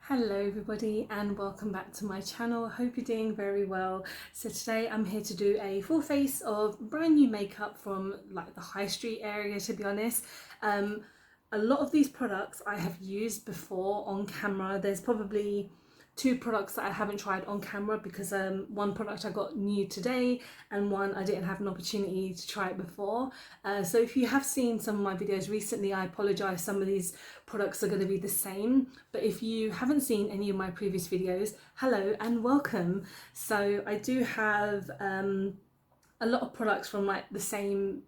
Hello everybody and welcome back to my channel. I hope you're doing very well. So today I'm here to do a full face of brand new makeup from like the high street area, to be honest. A lot of these products I have used before on camera. There's probably two products that I haven't tried on camera because one product I got new today and one I didn't have an opportunity to try it before. So if you have seen some of my videos recently, I apologise, some of these products are going to be the same, but if you haven't seen any of my previous videos, hello and welcome. So I do have a lot of products from like the same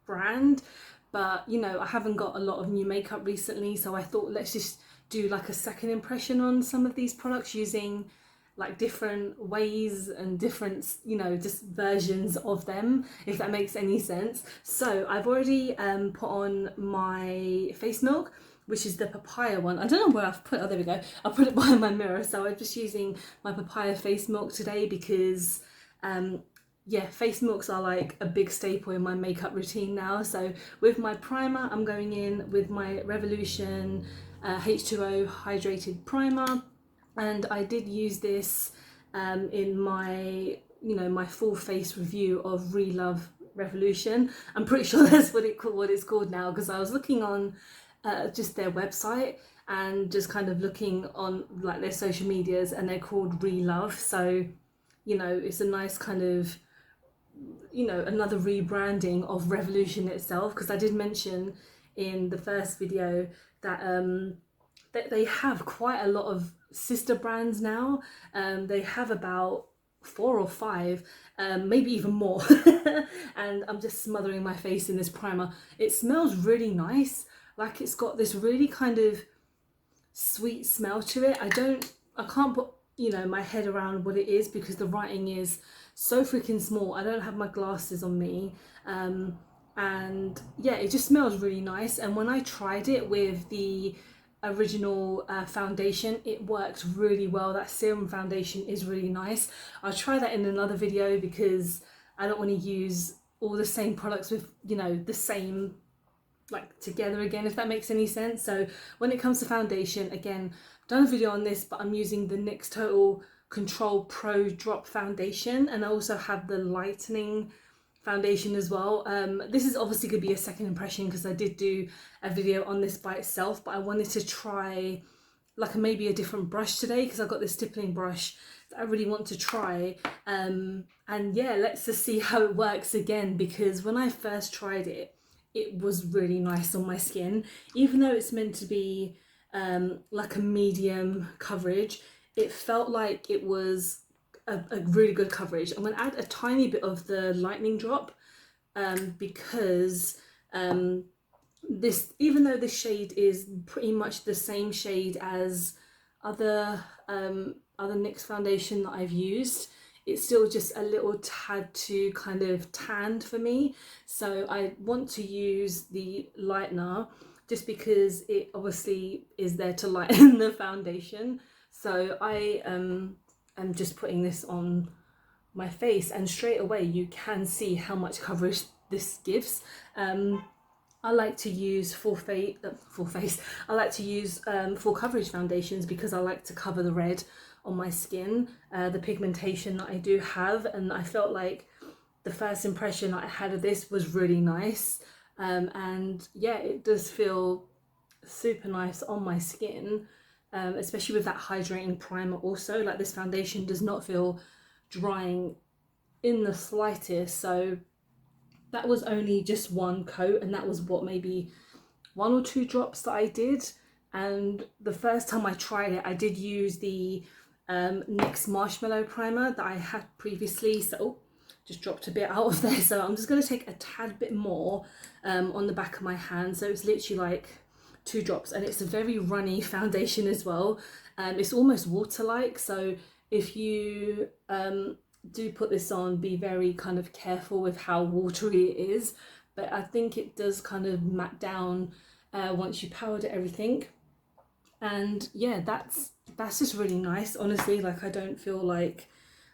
brand, but you know, I haven't got a lot of new makeup recently, so I thought let's just do like a second impression on some of these products using like different ways and different, you know, just versions of them, if that makes any sense. So I've already put on my face milk, which is the papaya one. I don't know where I've put it. Oh, there we go. I put it behind my mirror. So I'm just using my papaya face milk today because yeah, face milks are like a big staple in my makeup routine now. So with my primer, I'm going in with my Revolution H2O hydrated primer, and I did use this in my, you know, my full face review of Relove Revolution. I'm pretty sure that's what it's called now, because I was looking on just their website and just kind of looking on like their social medias, and they're called Relove. So you know, it's a nice kind of, you know, another rebranding of Revolution itself, because I did mention in the first video that that they have quite a lot of sister brands now. They have about 4 or 5, maybe even more. And I'm just smothering my face in this primer. It smells really nice, like it's got this really kind of sweet smell to it. I can't put, you know, my head around what it is because the writing is so freaking small. I don't have my glasses on me, and yeah, it just smells really nice. And when I tried it with the original foundation, it worked really well. That serum foundation is really nice. I'll try that in another video because I don't want to use all the same products with, you know, the same like together again, if that makes any sense. So when it comes to foundation, again, I've done a video on this, but I'm using the NYX Total Control Pro Drop Foundation, and I also have the lightening foundation as well. This is obviously going to be a second impression because I did do a video on this by itself, but I wanted to try like maybe a different brush today because I've got this stippling brush that I really want to try. And yeah, let's just see how it works again, because when I first tried it, it was really nice on my skin. Even though it's meant to be like a medium coverage, it felt like it was a really good coverage. I'm going to add a tiny bit of the lightning drop because this, even though this shade is pretty much the same shade as other NYX foundation that I've used, it's still just a little tad too kind of tanned for me. So I want to use the lightener just because it obviously is there to lighten the foundation. So I am just putting this on my face, and straight away you can see how much coverage this gives. I like to use full face. I like to use full coverage foundations because I like to cover the red on my skin, the pigmentation that I do have, and I felt like the first impression that I had of this was really nice. And yeah, it does feel super nice on my skin, especially with that hydrating primer also. Like, this foundation does not feel drying in the slightest. So that was only just one coat, and that was what, maybe 1 or 2 drops that I did. And the first time I tried it, I did use the NYX Marshmallow Primer that I had previously. So just dropped a bit out of there. So I'm just going to take a tad bit more on the back of my hand. So it's literally like 2 drops, and it's a very runny foundation as well. It's almost water-like. So if you do put this on, be very kind of careful with how watery it is. But I think it does kind of matte down once you powder everything. And yeah, that's just really nice, honestly. Like, I don't feel like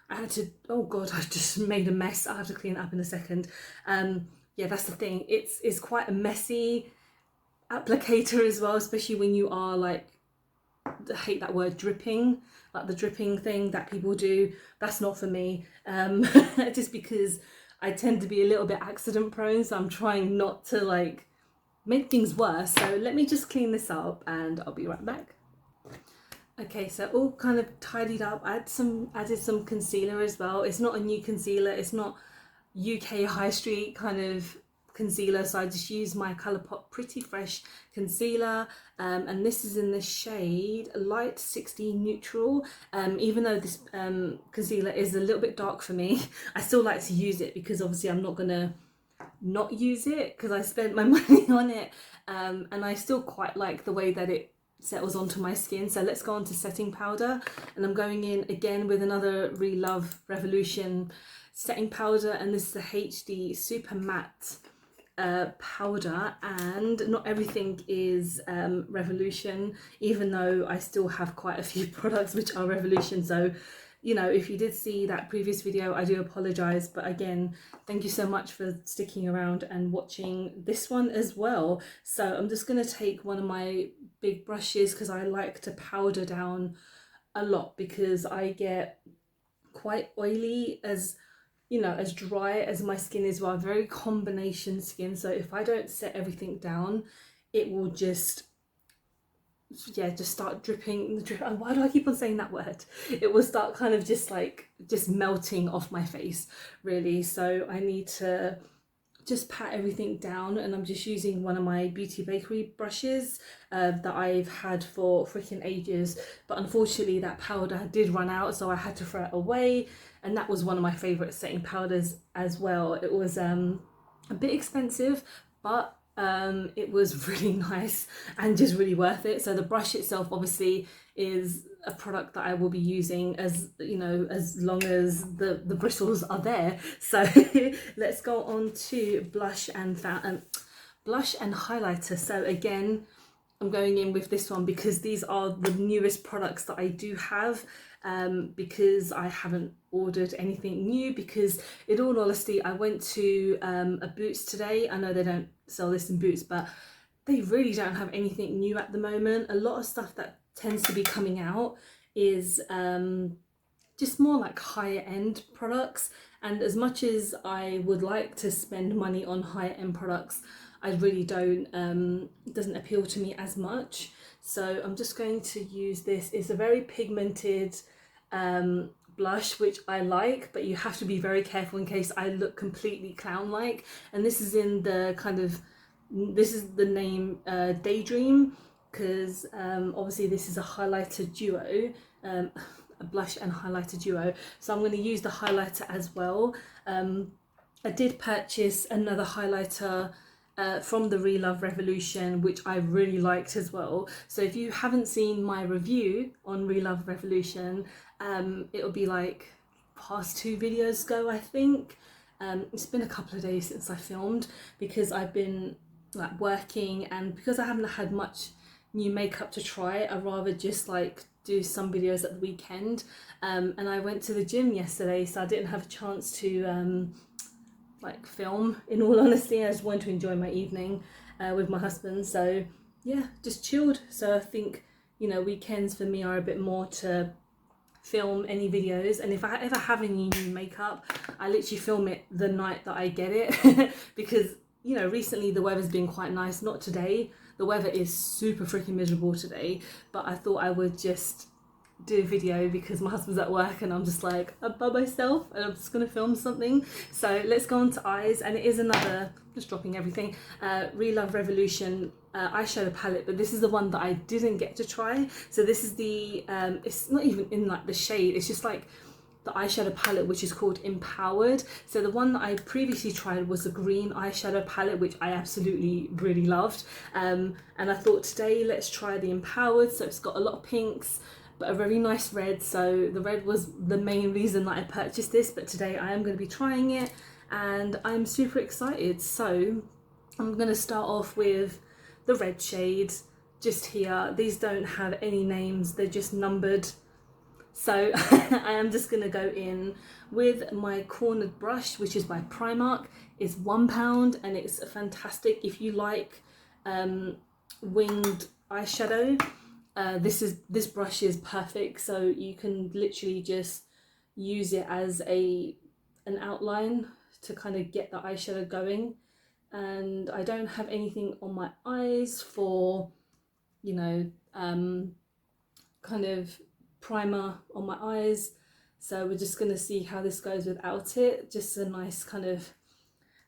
I had to, oh god, I just made a mess. I'll have to clean it up in a second. Yeah, that's the thing, it's quite a messy applicator as well, especially when you are like hate that word, dripping, like the dripping thing that people do. That's not for me. Just because I tend to be a little bit accident prone, so I'm trying not to like make things worse. So let me just clean this up and I'll be right back. Okay, so all kind of tidied up. I added some concealer as well. It's not a new concealer, it's not UK high street kind of concealer, so I just use my Colourpop Pretty Fresh concealer, and this is in the shade Light 16 Neutral. Even though this concealer is a little bit dark for me, I still like to use it because obviously I'm not gonna not use it because I spent my money on it, and I still quite like the way that it settles onto my skin. So let's go on to setting powder, and I'm going in again with another Revolve Revolution setting powder, and this is the HD Super Matte powder. And not everything is Revolution, even though I still have quite a few products which are Revolution. So you know, if you did see that previous video, I do apologize, but again, thank you so much for sticking around and watching this one as well. So I'm just going to take one of my big brushes because I like to powder down a lot because I get quite oily, as you know, as dry as my skin is. Well, very combination skin, so if I don't set everything down, it will just start dripping. Why do I keep on saying that word? It will start kind of just melting off my face, really. So I need to just pat everything down, and I'm just using one of my Beauty Bakery brushes that I've had for freaking ages, but unfortunately that powder did run out, so I had to throw it away. And that was one of my favorite setting powders as well. It was a bit expensive, but it was really nice and just really worth it. So the brush itself obviously is a product that I will be using, as you know, as long as the bristles are there. So let's go on to blush and highlighter. So again, I'm going in with this one because these are the newest products that I do have, because I haven't ordered anything new, because in all honesty I went to a Boots today. I know they don't sell this in Boots, but they really don't have anything new at the moment. A lot of stuff that tends to be coming out is just more like higher end products, and as much as I would like to spend money on higher end products, I really don't, it doesn't appeal to me as much. So I'm just going to use this. It's a very pigmented blush, which I like, but you have to be very careful in case I look completely clown-like. And this is in the kind of, this is the name Daydream, because obviously this is a highlighter duo, a blush and highlighter duo. So I'm going to use the highlighter as well. I did purchase another highlighter from the Revolve Revolution, which I really liked as well. So if you haven't seen my review on Revolve Revolution, it'll be like past 2 videos ago, I think. It's been a couple of days since I filmed because I've been like working, and because I haven't had much new makeup to try, I'd rather just like do some videos at the weekend. And I went to the gym yesterday, so I didn't have a chance to like film, in all honesty. I just wanted to enjoy my evening with my husband, so yeah, just chilled. So I think, you know, weekends for me are a bit more to film any videos, and if I ever have any new makeup, I literally film it the night that I get it because, you know, recently the weather's been quite nice. Not today, the weather is super freaking miserable today, but I thought I would just do a video because my husband's at work and I'm just like, I'm by myself and I'm just gonna film something. So let's go on to eyes, and it is another, just dropping everything, Revolve Revolution eyeshadow palette, but this is the one that I didn't get to try. So this is the it's not even in like the shade, it's just like the eyeshadow palette, which is called Empowered. So the one that I previously tried was the green eyeshadow palette, which I absolutely really loved, and I thought today let's try the Empowered. So it's got a lot of pinks but a very nice red. So the red was the main reason that I purchased this, but today I am going to be trying it and I'm super excited. So I'm going to start off with the red shade just here. These don't have any names, they're just numbered. So I am just going to go in with my cornered brush, which is by Primark. It's £1 and it's fantastic if you like winged eyeshadow. this brush is perfect, so you can literally just use it as an outline to kind of get the eyeshadow going. And I don't have anything on my eyes for, you know, kind of primer on my eyes, so we're just gonna see how this goes without it. Just a nice kind of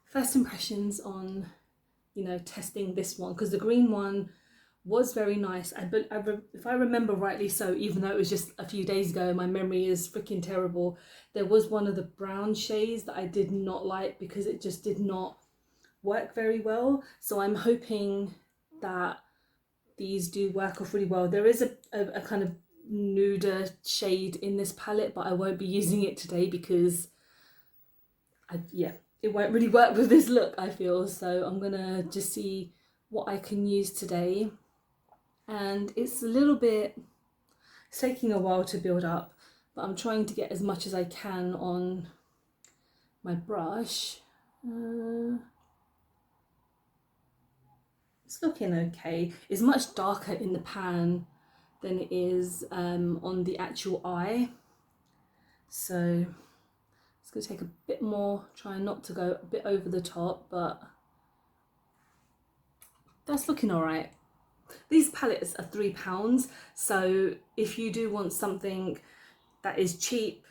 first impressions on, you know, testing this one, because the green one was very nice. If I remember rightly, so even though it was just a few days ago, my memory is freaking terrible, there was one of the brown shades that I did not like because it just did not work very well. So I'm hoping that these do work off really well. There is a kind of nuder shade in this palette, but I won't be using it today because it won't really work with this look, I feel. So I'm gonna just see what I can use today. And it's taking a while to build up, but I'm trying to get as much as I can on my brush. It's looking okay. It's much darker in the pan than it is on the actual eye. So it's going to take a bit more, trying not to go a bit over the top, but that's looking all right. These palettes are £3, so if you do want something that is cheap,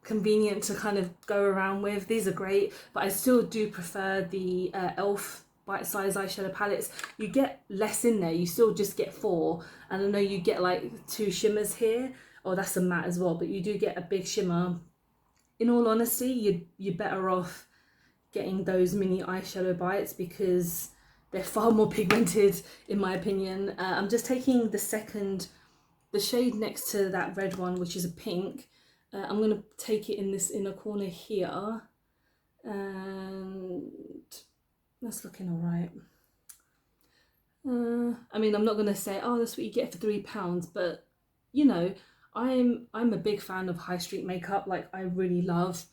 convenient to kind of go around with, these are great. But I still do prefer the e.l.f. bite-size eyeshadow palettes. You get less in there, you still just get 4, and I know you get like 2 shimmers here, or that's a matte as well, but you do get a big shimmer. In all honesty, you're better off getting those mini eyeshadow bites because they're far more pigmented, in my opinion. I'm just taking the shade next to that red one, which is a pink. I'm going to take it in this inner corner here, and that's looking all right. I mean, I'm not going to say, oh, that's what you get for £3, but you know, I'm a big fan of high street makeup. Like, I really love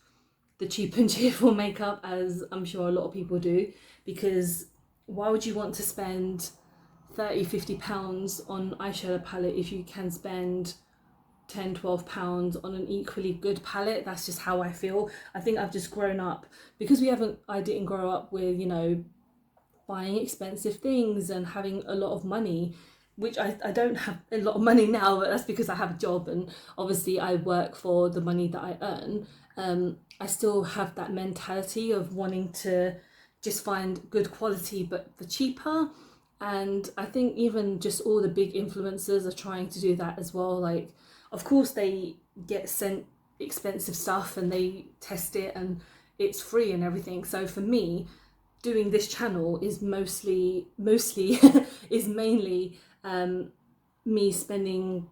the cheap and cheerful makeup, as I'm sure a lot of people do, because why would you want to spend £30–50 on eyeshadow palette if you can spend £10–12 on an equally good palette? That's just how I feel. I think I've just grown up, because I didn't grow up with, you know, buying expensive things and having a lot of money, which I don't have a lot of money now, but that's because I have a job and obviously I work for the money that I earn. I still have that mentality of wanting to just find good quality but for cheaper, and I think even just all the big influencers are trying to do that as well. Like, of course they get sent expensive stuff and they test it and it's free and everything. So for me, doing this channel is mostly is mainly me spending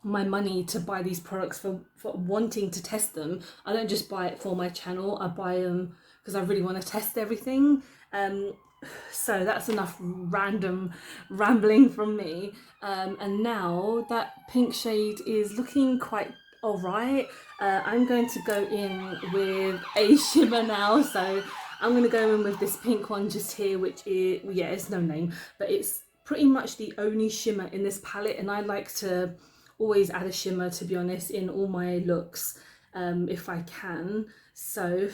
my money to buy these products for wanting to test them. I don't just buy it for my channel, I buy them because I really want to test everything. So that's enough random rambling from me. And now that pink shade is looking quite alright. I'm going to go in with a shimmer now. So I'm going to go in with this pink one just here, which is, yeah, it's no name, but it's pretty much the only shimmer in this palette, and I like to always add a shimmer, to be honest, in all my looks, if I can. So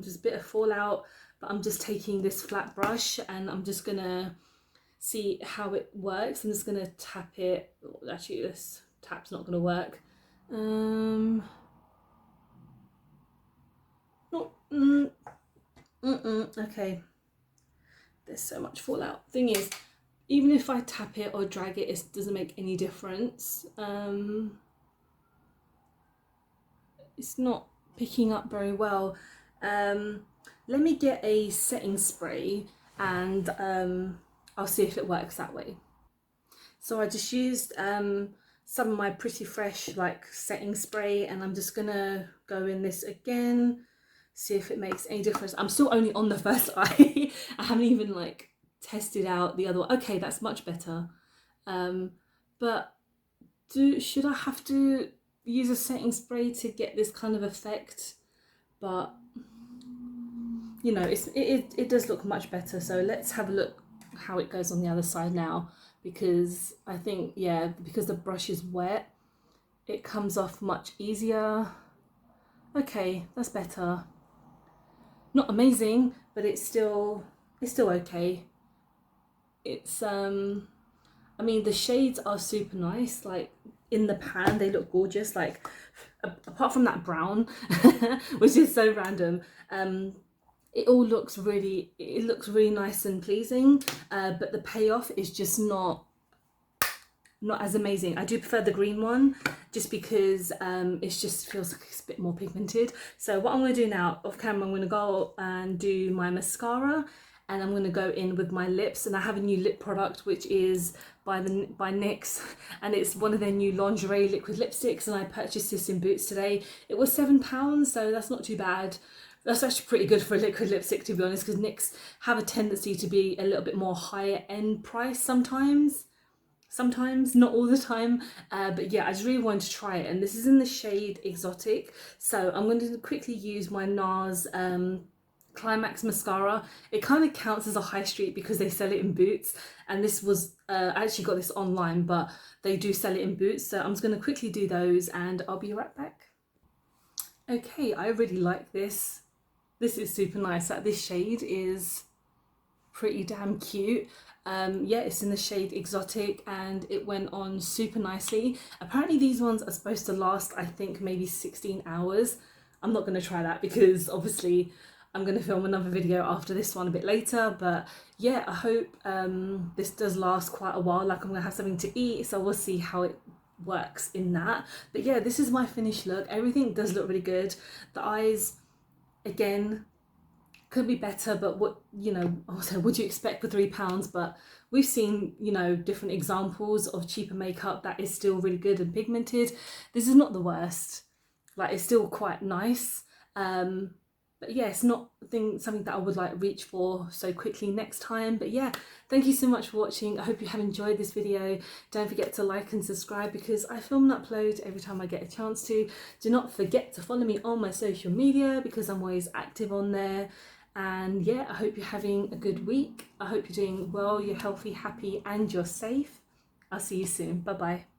just a bit of fallout, but I'm just taking this flat brush and I'm just gonna see how it works. I'm just gonna tap it. Oh, actually, this tap's not gonna work. Okay, there's so much fallout. Thing is, even if I tap it or drag it, it doesn't make any difference. It's not picking up very well. Let me get a setting spray and I'll see if it works that way. So I just used some of my Pretty Fresh like setting spray, and I'm just gonna go in this again, see if it makes any difference. I'm still only on the first eye. I haven't even like tested out the other one. Okay, that's much better. But should I have to use a setting spray to get this kind of effect? But you know, it does look much better. So let's have a look how it goes on the other side now. because I think, yeah, because the brush is wet, it comes off much easier. Okay, that's better. Not amazing, but it's still okay. It's I mean, the shades are super nice. Like in the pan, they look gorgeous. Like apart from that brown, which is so random, it all looks really, it looks really nice and pleasing. But the payoff is just not as amazing. I do prefer the green one just because it just feels like it's a bit more pigmented. So what I'm going to do now off camera, I'm going to go and do my mascara, and I'm going to go in with my lips. And I have a new lip product which is by NYX, and it's one of their new lingerie liquid lipsticks, and I purchased this in Boots today. It was £7, so that's not too bad. That's actually pretty good for a liquid lipstick, to be honest, because NYX have a tendency to be a little bit more higher end price sometimes, not all the time, but yeah, I just really wanted to try it, and this is in the shade Exotic. So I'm going to quickly use my NARS Climax mascara. It kind of counts as a high street because they sell it in Boots, and this was I actually got this online, but they do sell it in Boots, so I'm just going to quickly do those and I'll be right back. Okay, I really like this. This is super nice. Like, this shade is pretty damn cute. Yeah, it's in the shade Exotic, and it went on super nicely. Apparently these ones are supposed to last, I think, maybe 16 hours. I'm not going to try that because obviously I'm going to film another video after this one a bit later, but yeah, I hope this does last quite a while. Like, I'm going to have something to eat, so we'll see how it works in that. But yeah, this is my finished look. Everything does look really good. The eyes, again, could be better, but what, you know, also, what do you expect for £3? But we've seen, you know, different examples of cheaper makeup that is still really good and pigmented. This is not the worst. Like, it's still quite nice. But yeah, it's not something that I would like reach for so quickly next time. But yeah, thank you so much for watching. I hope you have enjoyed this video. Don't forget to like and subscribe because I film and upload every time I get a chance to. Do not forget to follow me on my social media because I'm always active on there. And yeah, I hope you're having a good week. I hope you're doing well, you're healthy, happy, and you're safe. I'll see you soon. Bye bye.